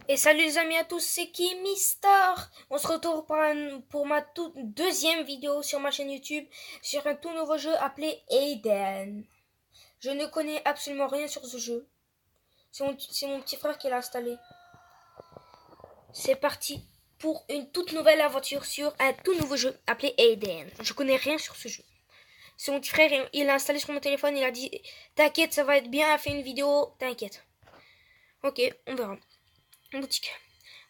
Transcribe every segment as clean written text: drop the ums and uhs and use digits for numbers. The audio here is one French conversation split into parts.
Et salut les amis à tous, c'est Kimi Star. On se retrouve pour ma toute deuxième vidéo sur ma chaîne YouTube sur un tout nouveau jeu appelé Aiden. Je ne connais absolument rien sur ce jeu. C'est mon petit frère qui l'a installé. C'est parti pour une toute nouvelle aventure sur un tout nouveau jeu appelé Aiden. Je connais rien sur ce jeu. C'est mon petit frère, il l'a installé sur mon téléphone, il a dit t'inquiète, ça va être bien, fais une vidéo, t'inquiète. Ok, on verra. Boutique.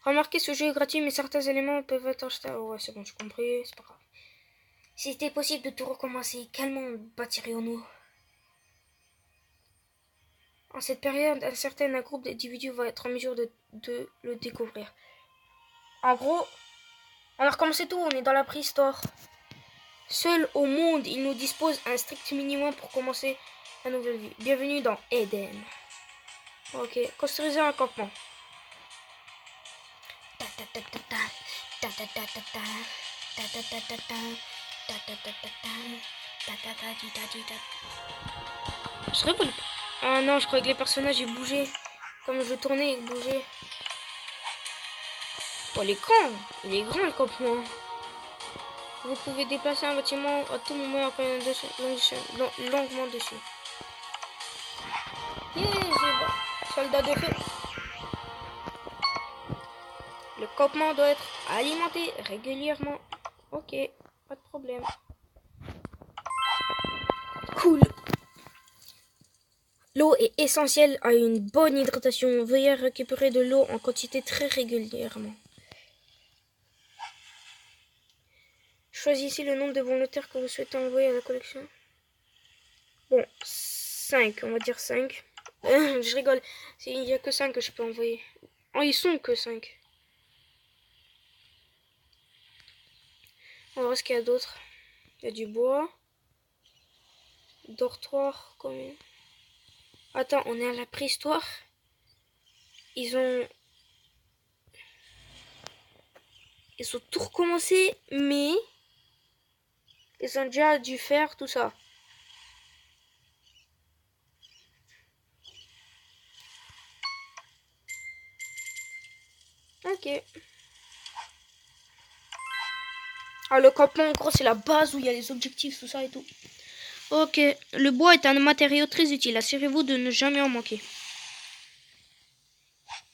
Remarquez, ce jeu est gratuit, mais certains éléments peuvent être achetés. Oh ouais, c'est bon, j'ai compris, c'est pas grave. Si c'était possible de tout recommencer, quel monde bâtirions-nous? En cette période, un certain groupe d'individus va être en mesure de le découvrir. En gros, on a recommencé tout, on est dans la préhistoire. Seul au monde, il nous dispose un strict minimum pour commencer la nouvelle vie. Bienvenue dans Eden. Ok, construisez un campement. Je rigole. Ah non, je croyais que les personnages ils bougeaient. Comme je tournais, ils bougeaient. Oh, il est grand le campement. Vous pouvez déplacer un bâtiment à tout moment en appuyant longuement dessus. Yeah, j'ai soldat de feu. Le campement doit être alimenté régulièrement. Ok, pas de problème. Cool. L'eau est essentielle à une bonne hydratation. Veuillez récupérer de l'eau en quantité très régulièrement. Choisissez le nombre de volontaires que vous souhaitez envoyer à la collection. Bon, 5, on va dire 5. Je rigole, il n'y a que 5 que je peux envoyer. Oh, ils sont que 5. On va voir ce qu'il y a d'autre. Il y a du bois. Dortoir, combien? Attends, on est à la préhistoire. Ils ont tout recommencé, mais ils ont déjà dû faire tout ça. Ok. Ah, le campement, en gros, c'est la base où il y a les objectifs, tout ça et tout. Ok. Le bois est un matériau très utile. Assurez-vous de ne jamais en manquer.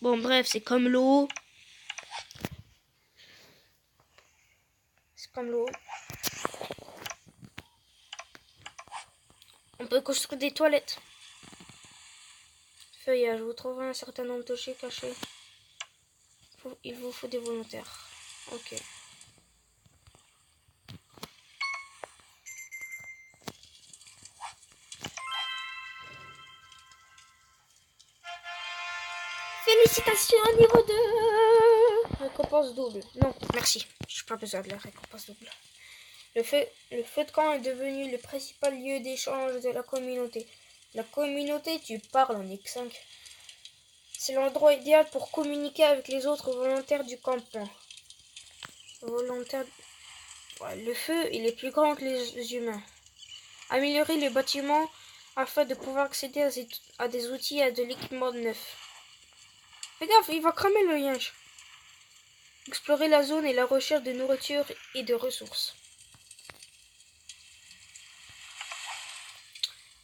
Bon, bref, c'est comme l'eau. C'est comme l'eau. On peut construire des toilettes. Feuillage. Vous trouverez un certain nombre de chais cachés. Il vous faut des volontaires. Ok. Félicitations, niveau 2. Récompense double. Non, merci. Je n'ai pas besoin de la récompense double. Le feu de camp est devenu le principal lieu d'échange de la communauté. La communauté, tu parles en X5. C'est l'endroit idéal pour communiquer avec les autres volontaires du campement. Ouais, le feu, il est plus grand que les humains. Améliorer les bâtiments afin de pouvoir accéder à des outils et à de l'équipement neuf. Fais gaffe, il va cramer le linge. Explorer la zone et la recherche de nourriture et de ressources.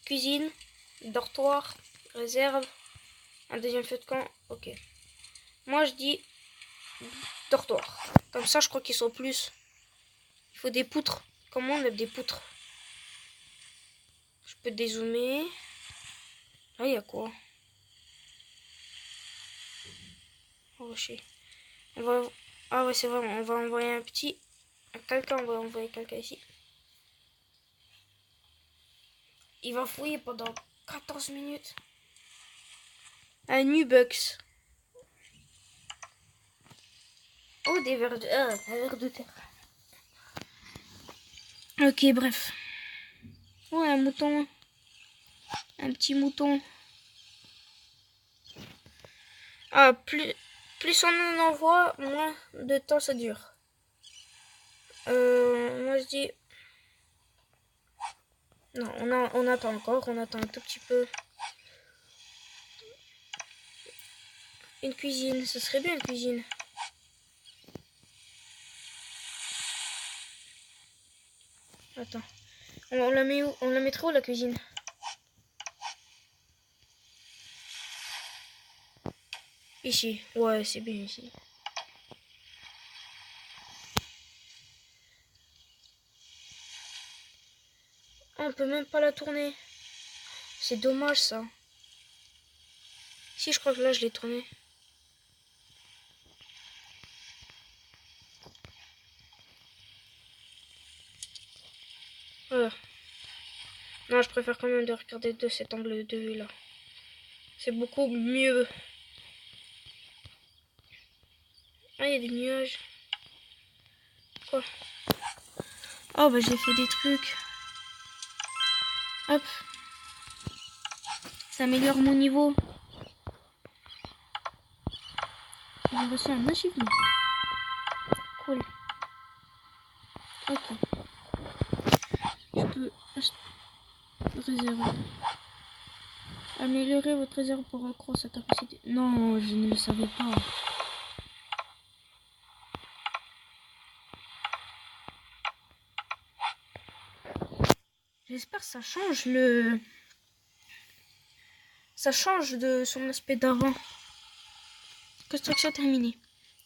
Cuisine, dortoir, réserve, un deuxième feu de camp, ok. Moi je dis dortoir. Comme ça je crois qu'ils sont plus. Il faut des poutres. Comment on a des poutres? Je peux dézoomer. Là il y a quoi? Oh shit. Ah ouais c'est vrai, on va envoyer un petit. Quelqu'un, on va envoyer quelqu'un ici. Il va fouiller pendant 14 minutes. Un Nubux. Oh, des vers de... un ver de terre. Ok, bref. Oh, un mouton. Un petit mouton. Ah, plus on en envoie, moins de temps ça dure. Moi je dis... Non, on attend encore. On attend un tout petit peu. Une cuisine, ça serait bien une cuisine. Attends. On la met où? On la mettrait où la cuisine? Ici. Ouais, c'est bien ici. Oh, on peut même pas la tourner. C'est dommage ça. Si, je crois que là je l'ai tourné. Voilà. Non, je préfère quand même de regarder de cet angle de vue là. C'est beaucoup mieux. Ah, il y a des nuages. Quoi? Oh, bah j'ai fait des trucs. Hop. Ça améliore mon niveau. J'ai reçu un achievement. Cool. Ok. Je peux réserver. Améliorer votre réserve pour accroître sa capacité. Non, je ne le savais pas. J'espère que ça change le... Ça change de son aspect d'avant. Construction terminée.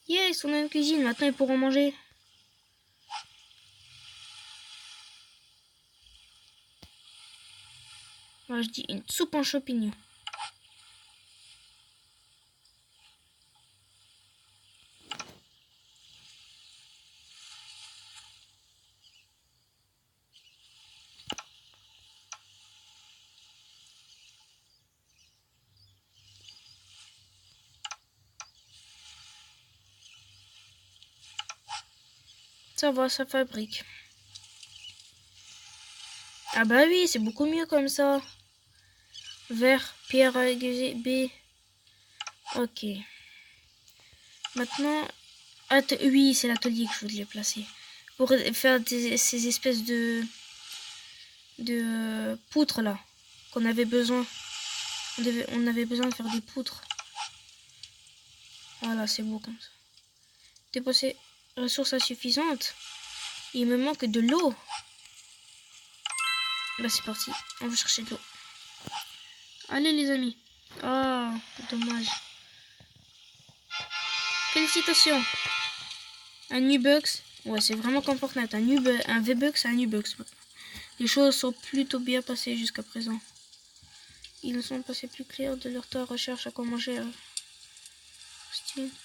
Yes, on a une cuisine. Maintenant, ils pourront manger. Moi, je dis une soupe en champignons. Ça va, ça fabrique. Ah bah oui, c'est beaucoup mieux comme ça. Vert, pierre aiguisée, B. Ok. Maintenant, oui, c'est l'atelier que je voulais placer. Pour faire ces espèces de poutres là qu'on avait besoin. On avait besoin de faire des poutres. Voilà, c'est beau comme ça. Dépenser ressources insuffisantes. Il me manque de l'eau. Bah c'est parti, on va chercher de l'eau. Allez les amis. Ah, dommage. Félicitations. Un U-Bucks. Ouais, c'est vraiment comme Fortnite. Un V-Bucks, un U-Bucks. Les choses sont plutôt bien passées jusqu'à présent. Ils ne sont passés plus clairs de leur temps recherche à quoi manger.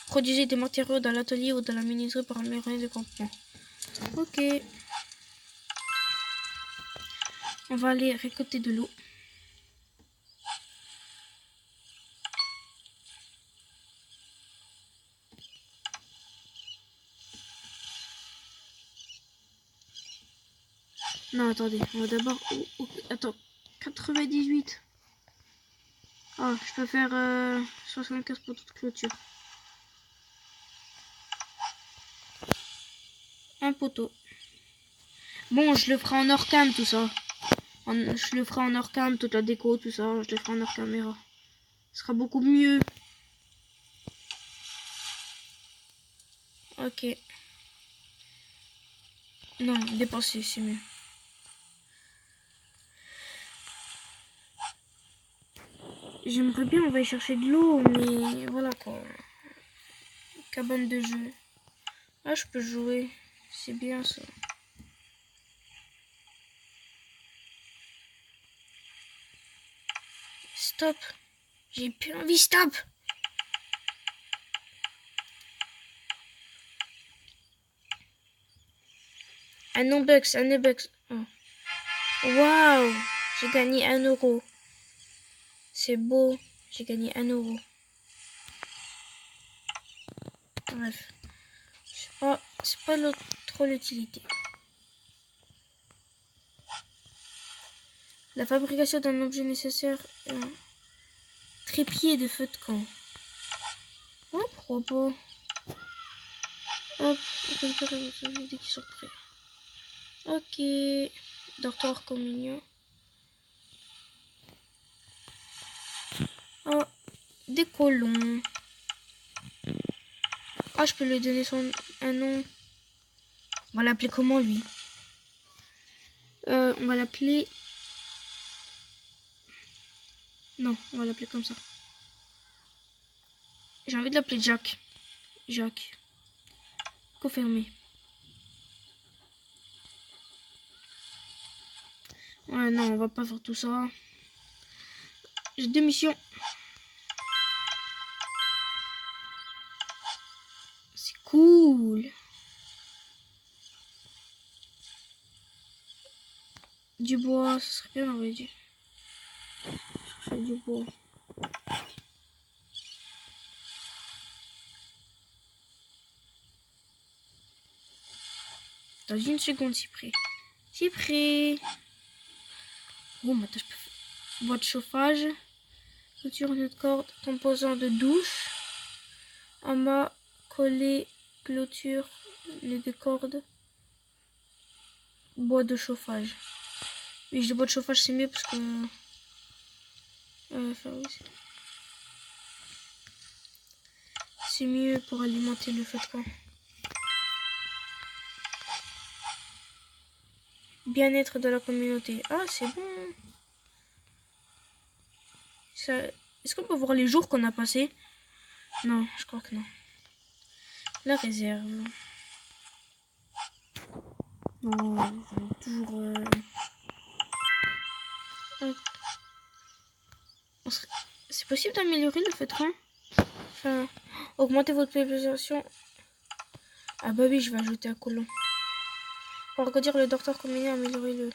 Produisez des matériaux dans l'atelier ou dans la menuiserie pour améliorer le campement. Ok. On va aller récolter de l'eau. Non, attendez. On va d'abord... Attends. 98. Ah, je peux faire 75 pour toute clôture. Un poteau. Bon, je le ferai en hors cam tout ça. Je le ferai en hors cam, toute la déco, tout ça. Je le ferai en hors caméra. Ce sera beaucoup mieux. Ok. Non, dépenser, c'est mieux. J'aimerais bien, on va y chercher de l'eau, mais voilà quoi. Cabane de jeu. Ah, je peux jouer. C'est bien ça. Stop. J'ai plus envie, stop. Un no-bucks, un no-bucks. Oh. Waouh. J'ai gagné 1 euro. C'est beau. J'ai gagné 1 euro. Bref. C'est pas trop l'utilité. La fabrication d'un objet nécessaire est un trépied de feu de camp. Oh, pourquoi pas. Hop, récupérer vos objets dès qu'ils sont prêts. Ok. Dortoir communion. Oh, des colons. Ah, je peux lui donner un nom. On va l'appeler comment, lui? On va l'appeler... Non, on va l'appeler comme ça. J'ai envie de l'appeler Jack. Jack. Confirmé. Ouais, non, on va pas faire tout ça. J'ai 2 missions. C'est cool. Du bois, ça serait bien, on aurait dû. Chercher du bois. Dans une seconde, c'est prêt. C'est prêt. Bon, maintenant, je peux faire boîte de chauffage. Clôture de corde, composant de douche. Amas, collet, clôture, les deux cordes. Bois de chauffage. Oui, je dis bois de chauffage, c'est mieux parce que... c'est mieux pour alimenter le feu de camp. Bien-être de la communauté. Ah, c'est bon. Est-ce qu'on peut voir les jours qu'on a passés? Non, je crois que non. La réserve. Non, toujours... C'est possible d'améliorer le feu de camp? Enfin, augmenter votre population. Ah bah oui, je vais ajouter un colon. Pour redire le docteur combiné, améliorer le...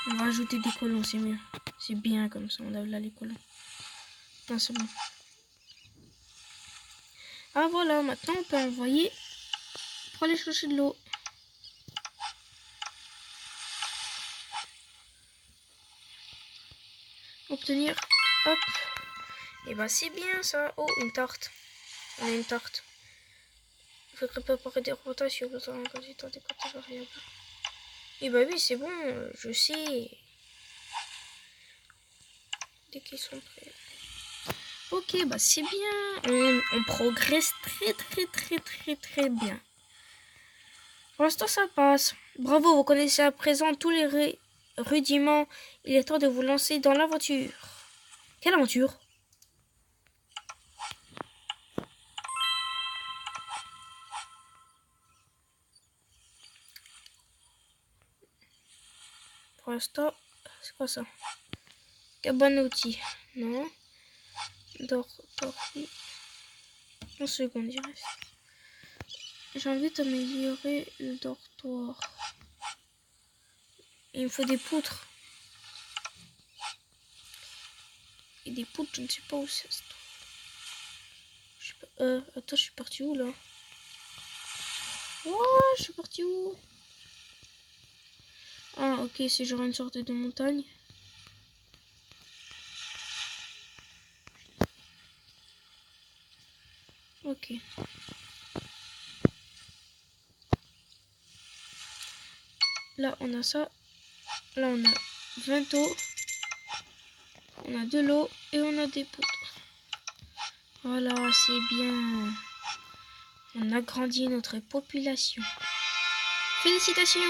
On va ajouter des colons, c'est mieux. C'est bien comme ça, on a là les colons. Non, c'est bon. Ah voilà, maintenant on peut envoyer pour aller chercher de l'eau. Obtenir, hop. Et bah c'est bien ça. Oh, une tarte. On a une tarte. Il faudrait préparer des rotations sur le temps des côtés variables. Et bah oui, c'est bon, je sais. Dès qu'ils sont prêts. Ok, bah c'est bien. On progresse très bien. Pour l'instant, ça passe. Bravo, vous connaissez à présent tous les rudiments. Il est temps de vous lancer dans l'aventure. Quelle aventure? Pour l'instant, c'est quoi ça? Cabane à outils. Non. Dortoir. Une seconde, il reste. J'ai envie d'améliorer le dortoir. Il me faut des poutres. Et des poutres, je ne sais pas où ça se trouve. Attends, je suis parti où là? Oh, je suis parti où? Ah, ok, c'est genre une sorte de montagne. Ok. Là, on a ça. Là, on a 20 eaux. On a de l'eau et on a des poutres. Voilà, c'est bien. On agrandit notre population. Félicitations!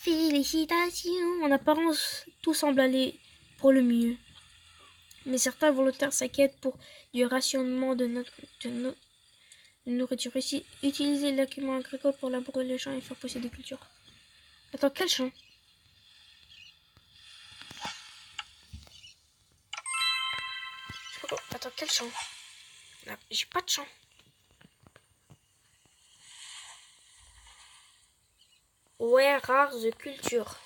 Félicitations! En apparence, tout semble aller pour le mieux. Mais certains volontaires s'inquiètent pour du rationnement de nourriture. Ici, utiliser l'acumen agricole pour labourer les champs et faire pousser des cultures. Attends, quel champ? Attends, quel champ? J'ai pas de champ. Ouais, rares de culture.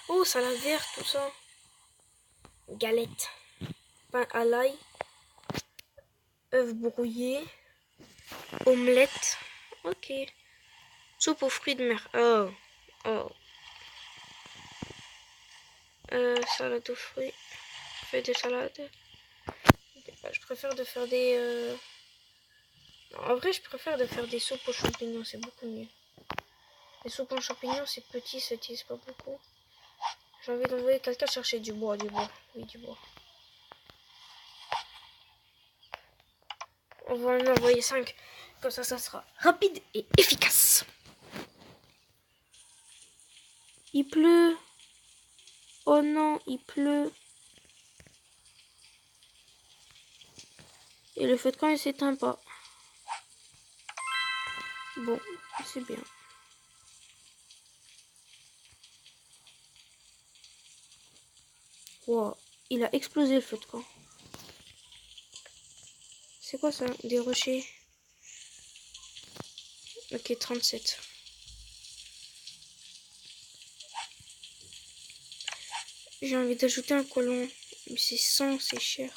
Oh, salade verte, tout ça. Galette. Pain à l'ail. Œufs brouillés. Omelette. Ok. Soupe aux fruits de mer. Oh. Oh. Salade aux fruits. Feuilles de salade. Je préfère de faire des... Non, en vrai, je préfère de faire des soupes aux champignons. C'est beaucoup mieux. Les soupes aux champignons, c'est petit, ça n'utilise pas beaucoup. J'ai envie d'envoyer quelqu'un chercher du bois, Oui, du bois. On va en envoyer 5. Comme ça sera rapide et efficace. Il pleut. Oh non, il pleut. Et le feu de camp, il s'éteint pas. Bon, c'est bien. Wow, il a explosé le feu de camp. C'est quoi ça? Des rochers. Ok, 37. J'ai envie d'ajouter un colon. Mais c'est 100, c'est cher.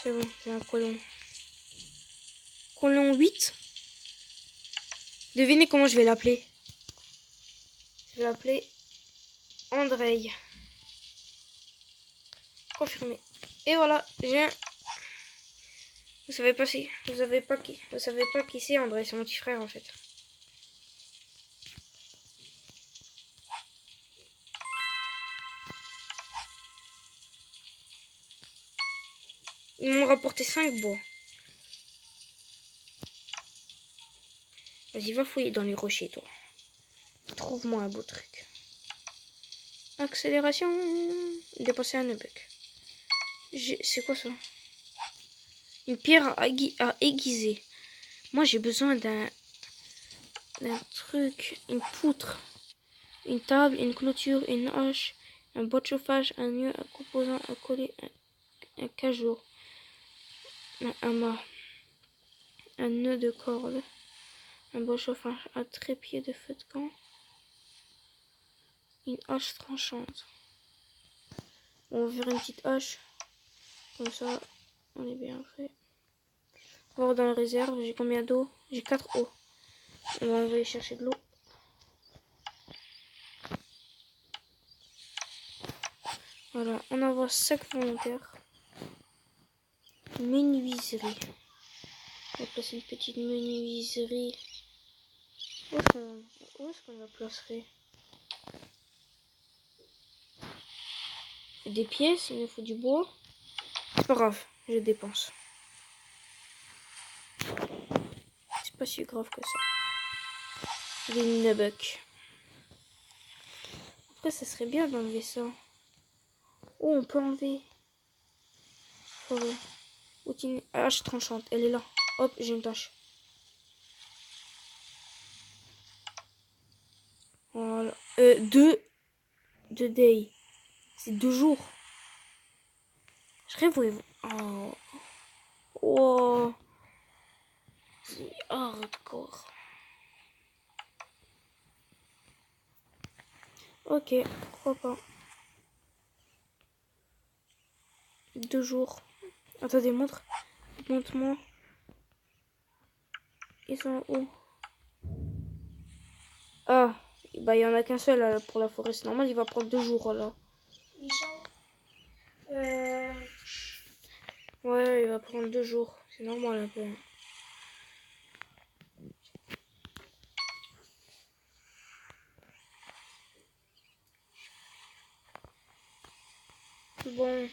C'est bon, j'ai un colon. Colon 8. Devinez comment je vais l'appeler. Je vais l'appeler Andrei. Confirmé. Et voilà, j'ai un... Vous savez pas si... Vous savez pas qui c'est Andrei, c'est mon petit frère en fait. Ils m'ont rapporté 5 bois. Vas-y, va fouiller dans les rochers, toi. Trouve-moi un beau truc. Accélération. Dépasser un buck. C'est quoi ça? Une pierre à aiguiser. Moi, j'ai besoin d'un truc. Une poutre. Une table, une clôture, une hache, un bois de chauffage, un nœud, un composant, un collet, un cajot, un amas, un nœud de corde, un bois de chauffage, un trépied de feu de camp, une hache tranchante. On va faire une petite hache. Comme ça, on est bien fait. On va voir dans la réserve. J'ai combien d'eau? J'ai 4 eaux. On va aller chercher de l'eau. Voilà, on envoie 5 volontaires. Menuiserie. On va placer une petite menuiserie. Où est-ce qu'on la placerait? Des pièces, il me faut du bois. C'est pas grave, je dépense. C'est pas si grave que ça. Des nubucks. Après, ça serait bien d'enlever ça. Oh, on peut enlever. Outine hache tranchante, elle est là. Hop, j'ai une tâche. Voilà. 2 day. C'est 2 jours. Je rêve. Oh. Oh. C'est hardcore. Ok, pourquoi pas. 2 jours. Attendez, montre-moi. Ils sont où? Ah, bah il y en a qu'un seul pour la forêt. C'est normal, il va prendre 2 jours alors. Ouais, il va prendre 2 jours. C'est normal un peu. Bon.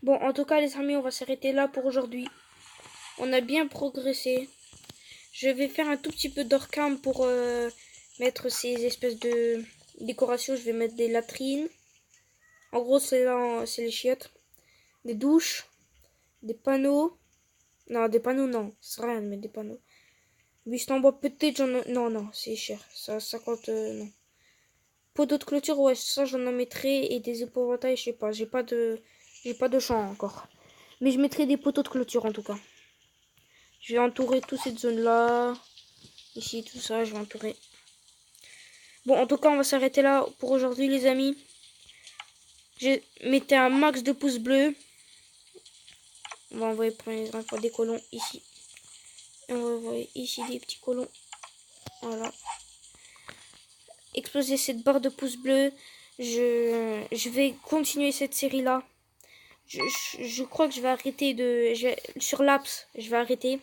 Bon, en tout cas les amis, on va s'arrêter là pour aujourd'hui. On a bien progressé. Je vais faire un tout petit peu d'orcam pour mettre ces espèces de décorations. Je vais mettre des latrines. En gros, c'est là, c'est les chiottes. Des douches. Des panneaux. Non, des panneaux, non. Ça sert à rien de mettre des panneaux. Buste en bois, peut-être j'en ai... Non, c'est cher. Ça compte, non. Poteaux de clôture, ouais, ça j'en en mettrai. Et des épouvantails, je sais pas. J'ai pas de champ encore. Mais je mettrai des poteaux de clôture en tout cas. Je vais entourer toute cette zone-là. Ici, tout ça, je vais entourer. Bon, en tout cas, on va s'arrêter là pour aujourd'hui, les amis. J'ai mettez un max de pouces bleus. On va envoyer pour des colons ici. Et on va envoyer ici des petits colons. Voilà. Exploser cette barre de pouces bleus. Je vais continuer cette série-là. je crois que je vais arrêter de... sur l'apps, je vais arrêter.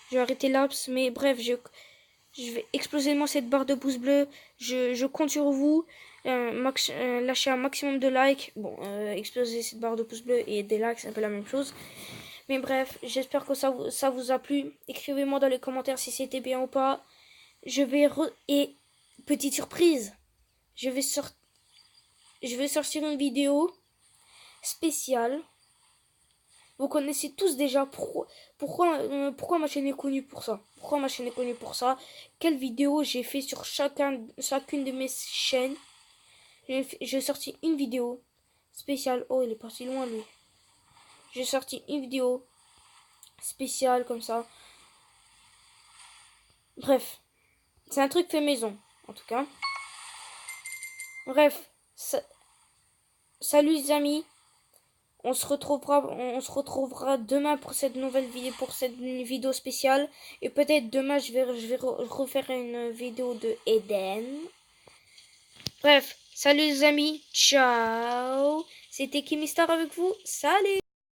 Je vais arrêter l'apps, mais bref, je vais exploser cette barre de pouces bleus. Je compte sur vous. Lâchez un maximum de likes. Bon, exploser cette barre de pouces bleus et des likes, c'est un peu la même chose. Mais bref, j'espère que ça vous a plu. Écrivez-moi dans les commentaires si c'était bien ou pas. Et petite surprise, je vais sortir une vidéo spéciale. Vous connaissez tous déjà pourquoi ma chaîne est connue pour ça. Pourquoi ma chaîne est connue pour ça. Quelle vidéo j'ai fait sur chacune de mes chaînes. J'ai sorti une vidéo spéciale. Oh, il est parti loin lui. J'ai sorti une vidéo spéciale comme ça. Bref, c'est un truc fait maison en tout cas. Bref, salut les amis. On se retrouvera demain pour cette nouvelle vidéo, pour cette vidéo spéciale. Et peut-être demain, je vais refaire une vidéo de Eden. Bref, salut les amis. Ciao. C'était Kimistar avec vous. Salut.